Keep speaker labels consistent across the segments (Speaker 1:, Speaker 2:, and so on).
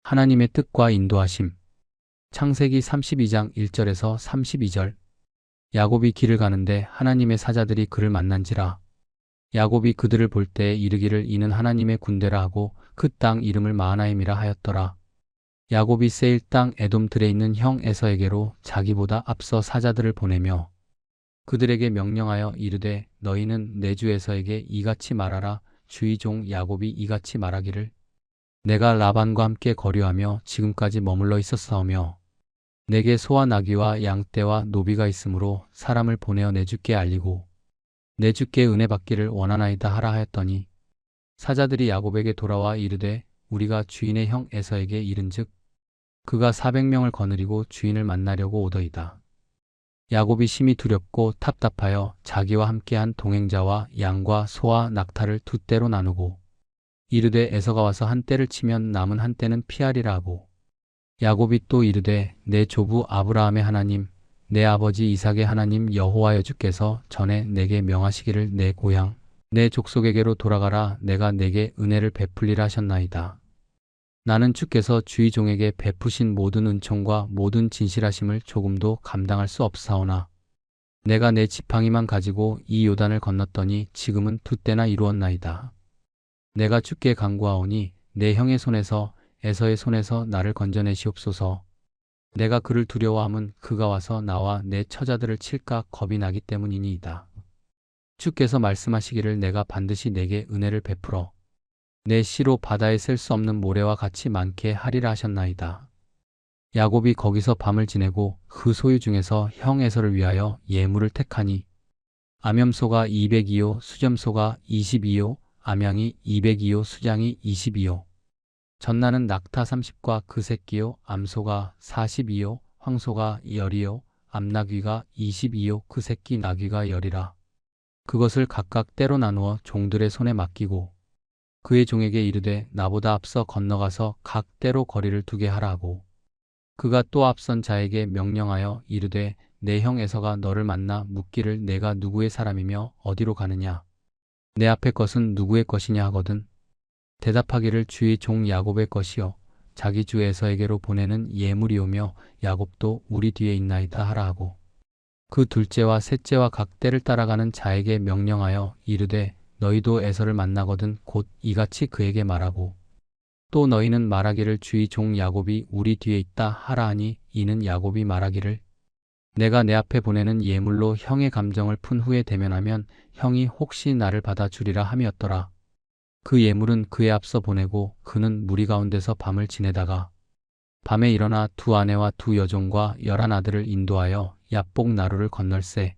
Speaker 1: 하나님의 뜻과 인도하심. 창세기 32장 1절에서 32절. 야곱이 길을 가는데 하나님의 사자들이 그를 만난지라. 야곱이 그들을 볼 때에 이르기를 이는 하나님의 군대라 하고 그 땅 이름을 마하나임이라 하였더라. 야곱이 세일 땅 에돔 들에 있는 형 에서에게로 자기보다 앞서 사자들을 보내며 그들에게 명령하여 이르되 너희는 내 주 에서에게 이같이 말하라. 주의 종 야곱이 이같이 말하기를 내가 라반과 함께 거류하며 지금까지 머물러 있었사오며 내게 소와 나귀와 양떼와 노비가 있으므로 사람을 보내어 내 주께 알리고 내 주께 은혜 받기를 원하나이다 하라 하였더니 사자들이 야곱에게 돌아와 이르되 우리가 주인의 형 에서에게 이른즉 그가 400명을 거느리고 주인을 만나려고 오더이다. 야곱이 심히 두렵고 답답하여 자기와 함께한 동행자와 양과 소와 낙타를 두 떼로 나누고 이르되 에서가 와서 한 떼를 치면 남은 한 떼는 피하리라 하고 야곱이 또 이르되 내 조부 아브라함의 하나님 내 아버지 이삭의 하나님 여호와여 주께서 전에 내게 명하시기를 내 고향 내 족속에게로 돌아가라. 내가 내게 은혜를 베풀리라 하셨나이다. 나는 주께서 주의 종에게 베푸신 모든 은총과 모든 진실하심을 조금도 감당할 수 없사오나 내가 내 지팡이만 가지고 이 요단을 건넜더니 지금은 두 때나 이루었나이다. 내가 주께 간구하오니 내 형의 손에서 에서의 손에서 나를 건져내시옵소서. 내가 그를 두려워함은 그가 와서 나와 내 처자들을 칠까 겁이 나기 때문이니이다. 주께서 말씀하시기를 내가 반드시 내게 은혜를 베풀어 내 씨로 바다에 셀 수 없는 모래와 같이 많게 하리라 하셨나이다. 야곱이 거기서 밤을 지내고 그 소유 중에서 형 에서를 위하여 예물을 택하니 암염소가 202요 수점소가 22요 암양이 202요 수장이 22요 전나는 낙타 30과 그 새끼요 암소가 42요 황소가 10이요 암나귀가 22요 그 새끼 나귀가 10이라. 그것을 각각 떼로 나누어 종들의 손에 맡기고 그의 종에게 이르되 나보다 앞서 건너가서 각 떼로 거리를 두게 하라 하고 그가 또 앞선 자에게 명령하여 이르되 내 형 에서가 너를 만나 묻기를 내가 누구의 사람이며 어디로 가느냐 내 앞의 것은 누구의 것이냐 하거든 대답하기를 주의 종 야곱의 것이요 자기 주 에서에게로 보내는 예물이오며 야곱도 우리 뒤에 있나이다 하라 하고 그 둘째와 셋째와 각 떼를 따라가는 자에게 명령하여 이르되 너희도 에서를 만나거든 곧 이같이 그에게 말하고 또 너희는 말하기를 주의 종 야곱이 우리 뒤에 있다 하라 하니 이는 야곱이 말하기를 내가 내 앞에 보내는 예물로 형의 감정을 푼 후에 대면하면 형이 혹시 나를 받아주리라 함이었더라. 그 예물은 그의 앞서 보내고 그는 무리 가운데서 밤을 지내다가 밤에 일어나 두 아내와 두 여종과 11 아들을 인도하여 야복 나루를 건널세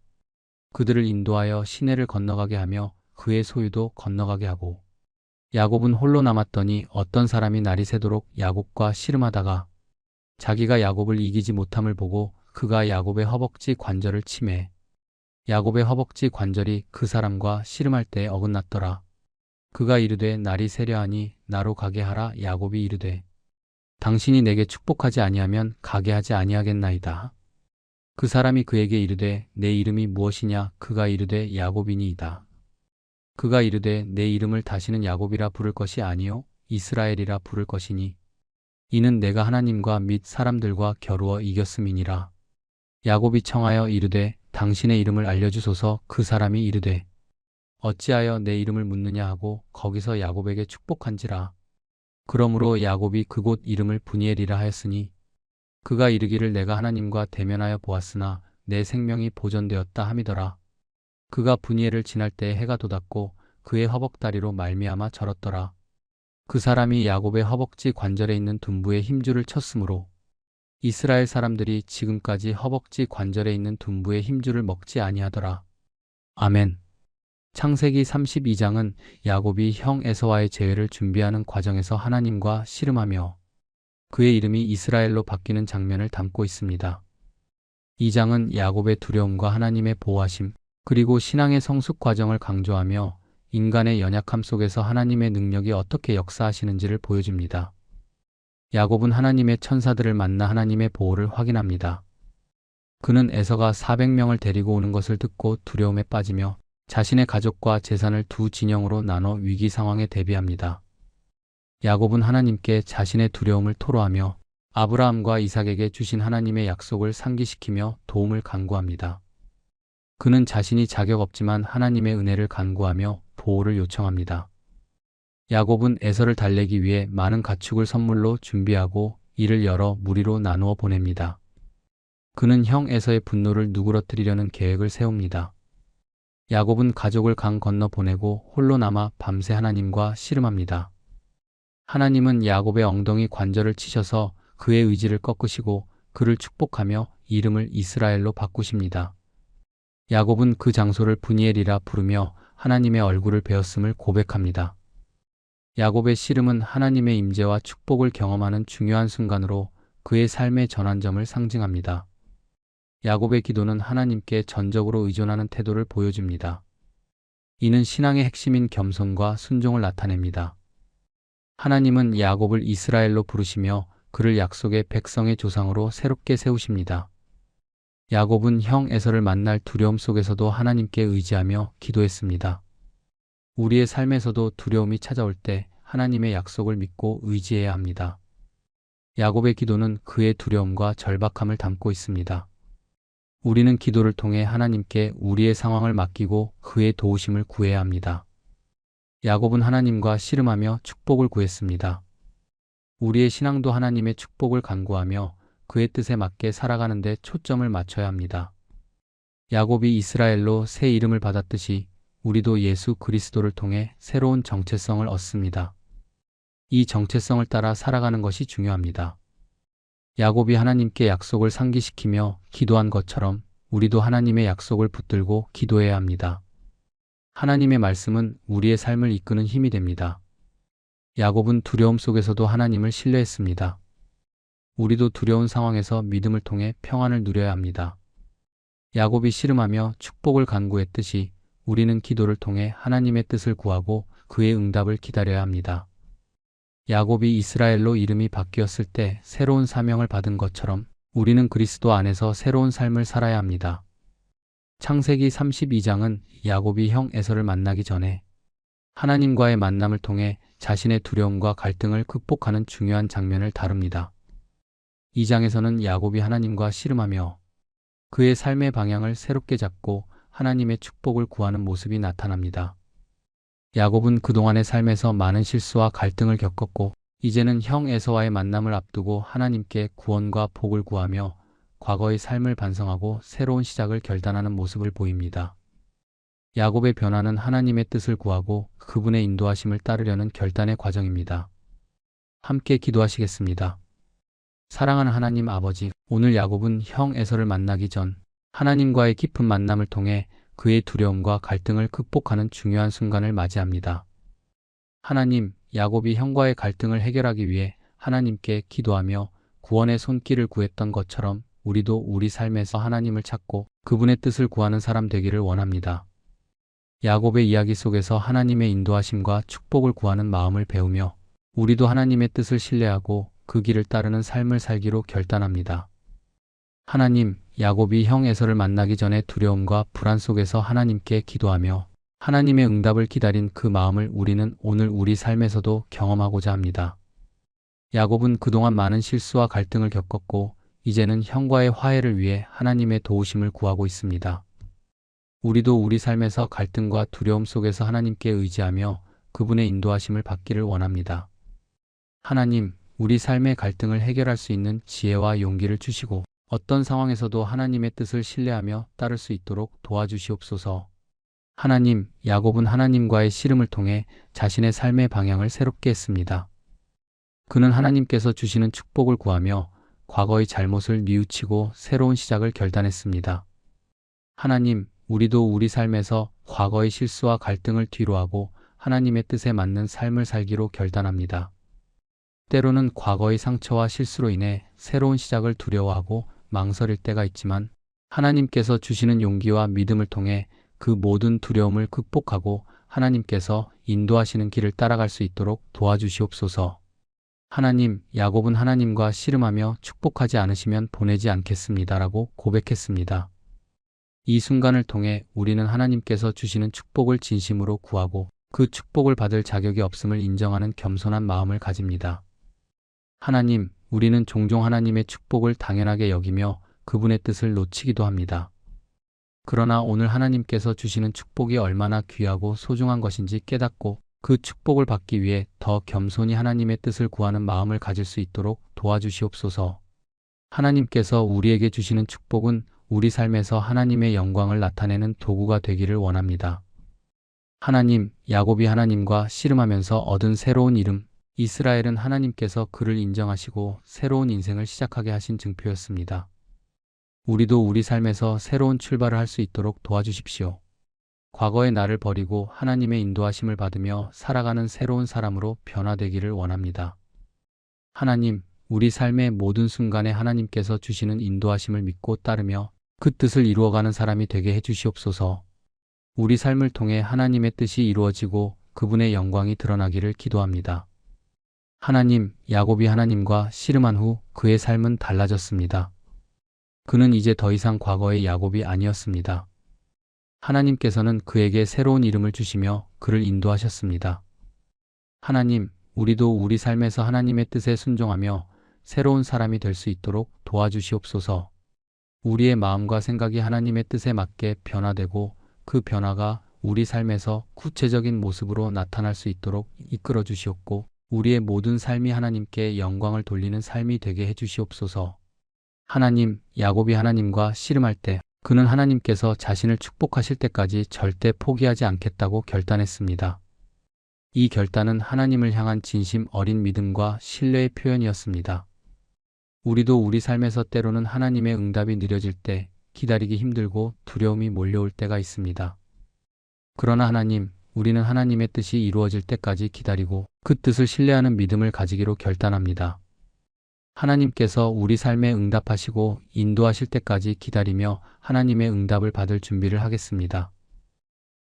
Speaker 1: 그들을 인도하여 시내를 건너가게 하며 그의 소유도 건너가게 하고 야곱은 홀로 남았더니 어떤 사람이 날이 새도록 야곱과 씨름하다가 자기가 야곱을 이기지 못함을 보고 그가 야곱의 허벅지 관절을 치매 야곱의 허벅지 관절이 그 사람과 씨름할 때에 어긋났더라. 그가 이르되 날이 새려하니 나로 가게 하라. 야곱이 이르되 당신이 내게 축복하지 아니하면 가게 하지 아니하겠나이다. 그 사람이 그에게 이르되 내 이름이 무엇이냐. 그가 이르되 야곱이니이다. 그가 이르되 내 이름을 다시는 야곱이라 부를 것이 아니요 이스라엘이라 부를 것이니 이는 내가 하나님과 및 사람들과 겨루어 이겼음이니라. 야곱이 청하여 이르되 당신의 이름을 알려주소서. 그 사람이 이르되 어찌하여 내 이름을 묻느냐 하고 거기서 야곱에게 축복한지라. 그러므로 야곱이 그곳 이름을 브니엘이라 하였으니 그가 이르기를 내가 하나님과 대면하여 보았으나 내 생명이 보존되었다 함이더라. 그가 브니엘을 지날 때에 해가 돋았고 그의 허벅다리로 말미암아 절었더라. 그 사람이 야곱의 허벅지 관절에 있는 둔부에 힘줄을 쳤으므로 이스라엘 사람들이 지금까지 허벅지 관절에 있는 둔부의 힘줄을 먹지 아니하더라. 아멘. 창세기 32장은 야곱이 형 에서와의 재회를 준비하는 과정에서 하나님과 씨름하며 그의 이름이 이스라엘로 바뀌는 장면을 담고 있습니다. 이 장은 야곱의 두려움과 하나님의 보호하심 그리고 신앙의 성숙 과정을 강조하며 인간의 연약함 속에서 하나님의 능력이 어떻게 역사하시는지를 보여줍니다. 야곱은 하나님의 천사들을 만나 하나님의 보호를 확인합니다. 그는 에서가 400명을 데리고 오는 것을 듣고 두려움에 빠지며 자신의 가족과 재산을 두 진영으로 나눠 위기 상황에 대비합니다. 야곱은 하나님께 자신의 두려움을 토로하며 아브라함과 이삭에게 주신 하나님의 약속을 상기시키며 도움을 간구합니다. 그는 자신이 자격 없지만 하나님의 은혜를 간구하며 보호를 요청합니다. 야곱은 에서를 달래기 위해 많은 가축을 선물로 준비하고 이를 여러 무리로 나누어 보냅니다. 그는 형 에서의 분노를 누그러뜨리려는 계획을 세웁니다. 야곱은 가족을 강 건너 보내고 홀로 남아 밤새 하나님과 씨름합니다. 하나님은 야곱의 엉덩이 관절을 치셔서 그의 의지를 꺾으시고 그를 축복하며 이름을 이스라엘로 바꾸십니다. 야곱은 그 장소를 브니엘이라 부르며 하나님의 얼굴을 베었음을 고백합니다. 야곱의 씨름은 하나님의 임재와 축복을 경험하는 중요한 순간으로 그의 삶의 전환점을 상징합니다. 야곱의 기도는 하나님께 전적으로 의존하는 태도를 보여줍니다. 이는 신앙의 핵심인 겸손과 순종을 나타냅니다. 하나님은 야곱을 이스라엘로 부르시며 그를 약속의 백성의 조상으로 새롭게 세우십니다. 야곱은 형 에서를 만날 두려움 속에서도 하나님께 의지하며 기도했습니다. 우리의 삶에서도 두려움이 찾아올 때 하나님의 약속을 믿고 의지해야 합니다. 야곱의 기도는 그의 두려움과 절박함을 담고 있습니다. 우리는 기도를 통해 하나님께 우리의 상황을 맡기고 그의 도우심을 구해야 합니다. 야곱은 하나님과 씨름하며 축복을 구했습니다. 우리의 신앙도 하나님의 축복을 간구하며 그의 뜻에 맞게 살아가는 데 초점을 맞춰야 합니다. 야곱이 이스라엘로 새 이름을 받았듯이 우리도 예수 그리스도를 통해 새로운 정체성을 얻습니다. 이 정체성을 따라 살아가는 것이 중요합니다. 야곱이 하나님께 약속을 상기시키며 기도한 것처럼 우리도 하나님의 약속을 붙들고 기도해야 합니다. 하나님의 말씀은 우리의 삶을 이끄는 힘이 됩니다. 야곱은 두려움 속에서도 하나님을 신뢰했습니다. 우리도 두려운 상황에서 믿음을 통해 평안을 누려야 합니다. 야곱이 씨름하며 축복을 간구했듯이 우리는 기도를 통해 하나님의 뜻을 구하고 그의 응답을 기다려야 합니다. 야곱이 이스라엘로 이름이 바뀌었을 때 새로운 사명을 받은 것처럼 우리는 그리스도 안에서 새로운 삶을 살아야 합니다. 창세기 32장은 야곱이 형 에서를 만나기 전에 하나님과의 만남을 통해 자신의 두려움과 갈등을 극복하는 중요한 장면을 다룹니다. 이 장에서는 야곱이 하나님과 씨름하며 그의 삶의 방향을 새롭게 잡고 하나님의 축복을 구하는 모습이 나타납니다. 야곱은 그동안의 삶에서 많은 실수와 갈등을 겪었고 이제는 형 에서와의 만남을 앞두고 하나님께 구원과 복을 구하며 과거의 삶을 반성하고 새로운 시작을 결단하는 모습을 보입니다. 야곱의 변화는 하나님의 뜻을 구하고 그분의 인도하심을 따르려는 결단의 과정입니다. 함께 기도하시겠습니다. 사랑하는 하나님 아버지, 오늘 야곱은 형 에서를 만나기 전 하나님과의 깊은 만남을 통해 그의 두려움과 갈등을 극복하는 중요한 순간을 맞이합니다. 하나님, 야곱이 형과의 갈등을 해결하기 위해 하나님께 기도하며 구원의 손길을 구했던 것처럼 우리도 우리 삶에서 하나님을 찾고 그분의 뜻을 구하는 사람 되기를 원합니다. 야곱의 이야기 속에서 하나님의 인도하심과 축복을 구하는 마음을 배우며 우리도 하나님의 뜻을 신뢰하고 그 길을 따르는 삶을 살기로 결단합니다. 하나님, 야곱이 형 에서를 만나기 전에 두려움과 불안 속에서 하나님께 기도하며 하나님의 응답을 기다린 그 마음을 우리는 오늘 우리 삶에서도 경험하고자 합니다. 야곱은 그동안 많은 실수와 갈등을 겪었고 이제는 형과의 화해를 위해 하나님의 도우심을 구하고 있습니다. 우리도 우리 삶에서 갈등과 두려움 속에서 하나님께 의지하며 그분의 인도하심을 받기를 원합니다. 하나님, 우리 삶의 갈등을 해결할 수 있는 지혜와 용기를 주시고 어떤 상황에서도 하나님의 뜻을 신뢰하며 따를 수 있도록 도와주시옵소서. 하나님, 야곱은 하나님과의 씨름을 통해 자신의 삶의 방향을 새롭게 했습니다. 그는 하나님께서 주시는 축복을 구하며 과거의 잘못을 뉘우치고 새로운 시작을 결단했습니다. 하나님, 우리도 우리 삶에서 과거의 실수와 갈등을 뒤로하고 하나님의 뜻에 맞는 삶을 살기로 결단합니다. 때로는 과거의 상처와 실수로 인해 새로운 시작을 두려워하고 망설일 때가 있지만 하나님께서 주시는 용기와 믿음을 통해 그 모든 두려움을 극복하고 하나님께서 인도하시는 길을 따라갈 수 있도록 도와주시옵소서. 하나님, 야곱은 하나님과 씨름하며 축복하지 않으시면 보내지 않겠습니다라고 고백했습니다. 이 순간을 통해 우리는 하나님께서 주시는 축복을 진심으로 구하고 그 축복을 받을 자격이 없음을 인정하는 겸손한 마음을 가집니다. 하나님, 우리는 종종 하나님의 축복을 당연하게 여기며 그분의 뜻을 놓치기도 합니다. 그러나 오늘 하나님께서 주시는 축복이 얼마나 귀하고 소중한 것인지 깨닫고 그 축복을 받기 위해 더 겸손히 하나님의 뜻을 구하는 마음을 가질 수 있도록 도와주시옵소서. 하나님께서 우리에게 주시는 축복은 우리 삶에서 하나님의 영광을 나타내는 도구가 되기를 원합니다. 하나님, 야곱이 하나님과 씨름하면서 얻은 새로운 이름, 이스라엘은 하나님께서 그를 인정하시고 새로운 인생을 시작하게 하신 증표였습니다. 우리도 우리 삶에서 새로운 출발을 할 수 있도록 도와주십시오. 과거의 나를 버리고 하나님의 인도하심을 받으며 살아가는 새로운 사람으로 변화되기를 원합니다. 하나님, 우리 삶의 모든 순간에 하나님께서 주시는 인도하심을 믿고 따르며 그 뜻을 이루어가는 사람이 되게 해주시옵소서. 우리 삶을 통해 하나님의 뜻이 이루어지고 그분의 영광이 드러나기를 기도합니다. 하나님, 야곱이 하나님과 씨름한 후 그의 삶은 달라졌습니다. 그는 이제 더 이상 과거의 야곱이 아니었습니다. 하나님께서는 그에게 새로운 이름을 주시며 그를 인도하셨습니다. 하나님, 우리도 우리 삶에서 하나님의 뜻에 순종하며 새로운 사람이 될 수 있도록 도와주시옵소서. 우리의 마음과 생각이 하나님의 뜻에 맞게 변화되고 그 변화가 우리 삶에서 구체적인 모습으로 나타날 수 있도록 이끌어 주시옵고 우리의 모든 삶이 하나님께 영광을 돌리는 삶이 되게 해주시옵소서. 하나님, 야곱이 하나님과 씨름할 때 그는 하나님께서 자신을 축복하실 때까지 절대 포기하지 않겠다고 결단했습니다. 이 결단은 하나님을 향한 진심 어린 믿음과 신뢰의 표현이었습니다. 우리도 우리 삶에서 때로는 하나님의 응답이 느려질 때 기다리기 힘들고 두려움이 몰려올 때가 있습니다. 그러나 하나님, 우리는 하나님의 뜻이 이루어질 때까지 기다리고 그 뜻을 신뢰하는 믿음을 가지기로 결단합니다. 하나님께서 우리 삶에 응답하시고 인도하실 때까지 기다리며 하나님의 응답을 받을 준비를 하겠습니다.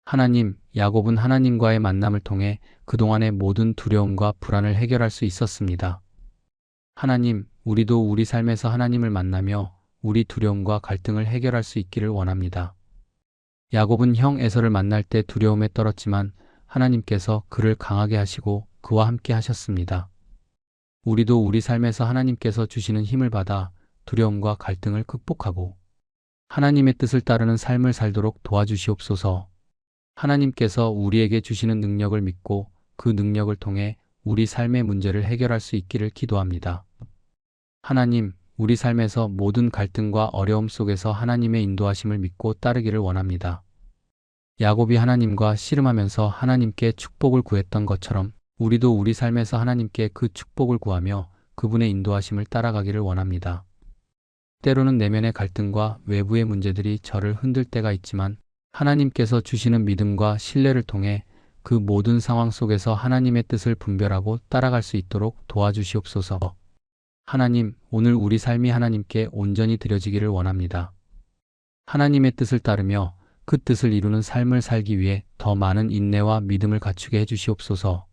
Speaker 1: 하나님, 야곱은 하나님과의 만남을 통해 그동안의 모든 두려움과 불안을 해결할 수 있었습니다. 하나님, 우리도 우리 삶에서 하나님을 만나며 우리 두려움과 갈등을 해결할 수 있기를 원합니다. 야곱은 형 에서를 만날 때 두려움에 떨었지만 하나님께서 그를 강하게 하시고 그와 함께 하셨습니다. 우리도 우리 삶에서 하나님께서 주시는 힘을 받아 두려움과 갈등을 극복하고 하나님의 뜻을 따르는 삶을 살도록 도와주시옵소서. 하나님께서 우리에게 주시는 능력을 믿고 그 능력을 통해 우리 삶의 문제를 해결할 수 있기를 기도합니다. 하나님, 우리 삶에서 모든 갈등과 어려움 속에서 하나님의 인도하심을 믿고 따르기를 원합니다. 야곱이 하나님과 씨름하면서 하나님께 축복을 구했던 것처럼 우리도 우리 삶에서 하나님께 그 축복을 구하며 그분의 인도하심을 따라가기를 원합니다. 때로는 내면의 갈등과 외부의 문제들이 저를 흔들 때가 있지만 하나님께서 주시는 믿음과 신뢰를 통해 그 모든 상황 속에서 하나님의 뜻을 분별하고 따라갈 수 있도록 도와주시옵소서. 하나님, 오늘 우리 삶이 하나님께 온전히 드려지기를 원합니다. 하나님의 뜻을 따르며 그 뜻을 이루는 삶을 살기 위해 더 많은 인내와 믿음을 갖추게 해주시옵소서.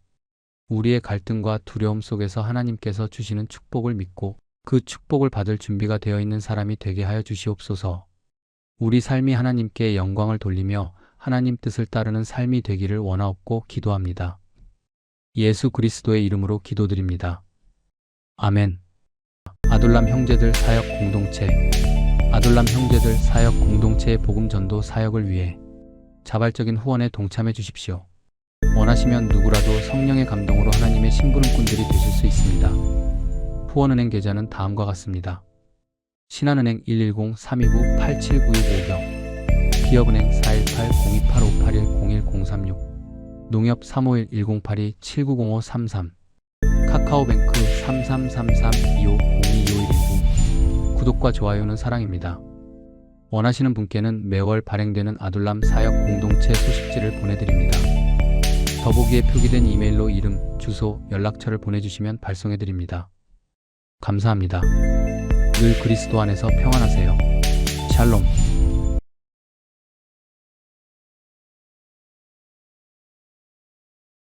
Speaker 1: 우리의 갈등과 두려움 속에서 하나님께서 주시는 축복을 믿고 그 축복을 받을 준비가 되어 있는 사람이 되게 하여 주시옵소서. 우리 삶이 하나님께 영광을 돌리며 하나님 뜻을 따르는 삶이 되기를 원하옵고 기도합니다. 예수 그리스도의 이름으로 기도드립니다. 아멘. 아둘람 형제들 사역 공동체. 아둘람 형제들 사역 공동체의 복음 전도 사역을 위해 자발적인 후원에 동참해 주십시오. 원하시면 누구라도 성령의 감동으로 하나님의 심부름꾼들이 되실 수 있습니다. 후원은행 계좌는 다음과 같습니다. 신한은행 110-329-8792 기업은행 418-028581-01036 농협 351-1082-790533 카카오뱅크 3333-2502-2519 구독과 좋아요는 사랑입니다. 원하시는 분께는 매월 발행되는 아둘람 사역 공동체 소식지를 보내드립니다. 더보기에 표기된 이메일로 이름, 주소, 연락처를 보내주시면 발송해드립니다. 감사합니다. 늘 그리스도 안에서 평안하세요. 샬롬.